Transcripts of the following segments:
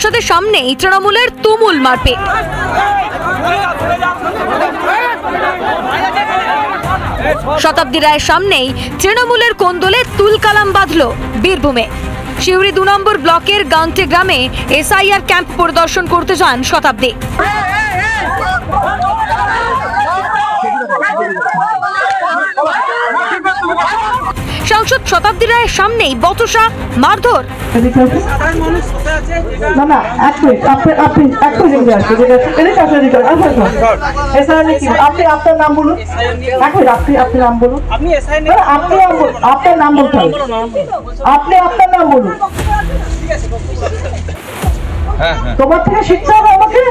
সংসদের সামনেই তৃণমূলের তুমুল মারপিট। শতাব্দী রায়ের সামনেই তৃণমূলের কোন্দলে তুলকালাম বাঁধল বীরভূমে। শিউরি 2 নম্বর ব্লকের গাংটে গ্রামে এসআইআর ক্যাম্প পরিদর্শন করতে যান শতাব্দী। সাংসদ শতাব্দী রায়ের সামনেই বচসা, মারধর। আপনার নাম বলুন, আপনি নাম বলুন, আপনার নাম বলতে হবে, আপনি আপনার নাম বলুন। তোমার থেকে শিখতে হবে আমাকে?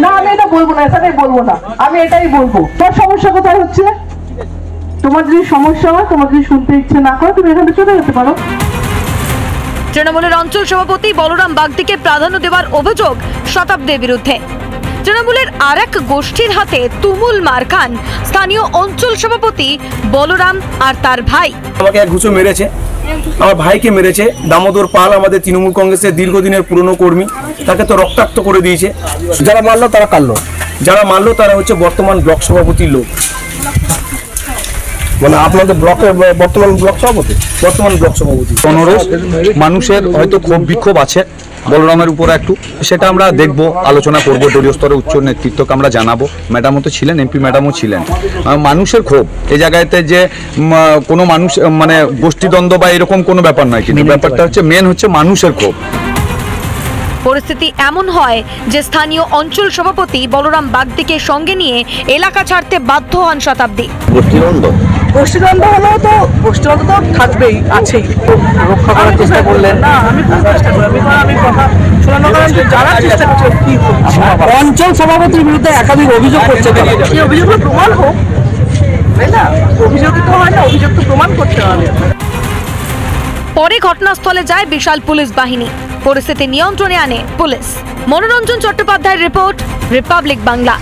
না, আমি এটা বলবো না, এটাই বলবো না, আমি এটাই বলবো। তোর সমস্যা কোথায় হচ্ছে? তোমার যদি সমস্যা হয়, তোমার যদি শুনতে ইচ্ছে না করে, তুমি এখানে চলে যেতে পারো। তৃণমূলের অঞ্চল সভাপতি বলরাম বাগদিকে প্রাধান্য দেওয়ার অভিযোগ শতাব্দীর বিরুদ্ধে। তৃণমূলের আরেক গোষ্ঠীর হাতে তুমুল মার খান স্থানীয় অঞ্চল সভাপতি বলরাম আর তার ভাই। আমাকে এক ঘুষো মেরেছে, আমার ভাইকে মেরেছে। দামোদর পাল আমাদের তৃণমূল কংগ্রেসের দীর্ঘদিনের পুরনো কর্মী, তাকে তো রক্তাক্ত করে দিয়েছে। যারা মারলো তারা কাটলো, যারা মারলো তারা হচ্ছে বর্তমান ব্লক সভাপতির লোক। মানে আপনাদের ব্লকের বর্তমান ব্লক সভাপতি? বর্তমান ব্লক সভাপতি। অনুরোধ, মানুষের হয়তো ক্ষোভ বিক্ষোভ আছে বলরামের উপরে একটু, সেটা আমরা দেখব, আলোচনা করব, দলীয় স্তরে উচ্চ নেতৃত্বকে আমরা জানাবো। ম্যাডামও তো ছিলেন, এমপি ম্যাডামও ছিলেন। মানুষের ক্ষোভ এই জায়গাতে যে কোনো মানুষ মানে গোষ্ঠীদ্বন্দ্ব বা এরকম কোনো ব্যাপার নয়, কিন্তু ব্যাপারটা হচ্ছে মেন হচ্ছে মানুষের ক্ষোভ। পরিস্থিতি এমন হয় যে স্থানীয় অঞ্চল সভাপতি বলরাম বাগদিকে সঙ্গে নিয়ে এলাকা ছাড়তে বাধ্য হন শতাব্দী। গোষ্ঠীদ্বন্দ্ব হলেও তো গোষ্ঠীদ্বন্দ্ব তো থাকবেই, আছেই। রক্ষা করার চেষ্টা করলেন না? আমি কোনো চেষ্টা করি, আমি কথা শোনানো করেন যারা চেষ্টা করছে। কি অঞ্চল সভাপতির বিরুদ্ধে একাধিক অভিযোগ করছে, সেই অভিযোগগুলো প্রমাণ হোক, তাই না? অভিযোগই তো হয় না, অভিযোগ তো প্রমাণ করতে হবে। পরে ঘটনাস্থলে যায় বিশাল পুলিশ বাহিনী, পরিস্থিতি নিয়ন্ত্রণে আনে পুলিশ। মনোরঞ্জন চট্টোপাধ্যায়ের রিপোর্ট, রিপাবলিক বাংলা।